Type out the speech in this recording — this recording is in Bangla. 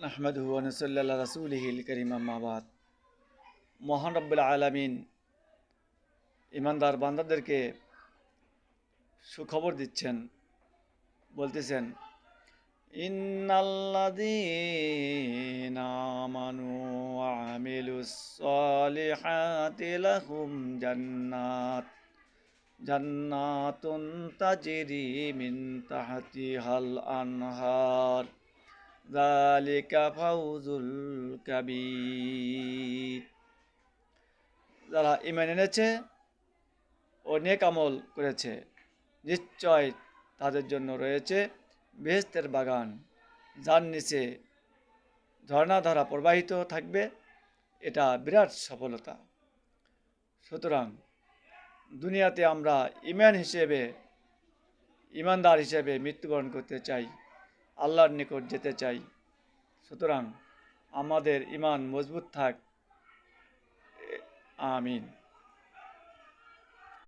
নাহমাদুহু ওয়া নুসাল্লি আলা রাসূলিহিল কারীম আম্মা বাদ। মহান রব্বুল আলামিন ইমানদার বান্দাদেরকে সুখবর দিচ্ছেন, বলতেছেন ইন্নাল্লাযীনা আমানু ওয়া আমিলুস সলিহাতি লাহুম জান্নাতুন তাজরি মিন তাহতিহাল আনহার যালিকা ফাউজুল কাবীর। যারা ঈমান এনেছে ও নেক আমল করেছে, নিশ্চয় তাদের জন্য রয়েছে বেহেশতের বাগান, যার নিচে ঝর্ণাধারা প্রবাহিত থাকবে। এটা বিরাট সফলতা। সুতরাং দুনিয়াতে আমরা ইমানদার হিসেবে মৃত্যুবরণ করতে চাই, আল্লাহর নিকট যেতে চাই। সুতরাং আমাদের ইমান মজবুত থাক। আমিন।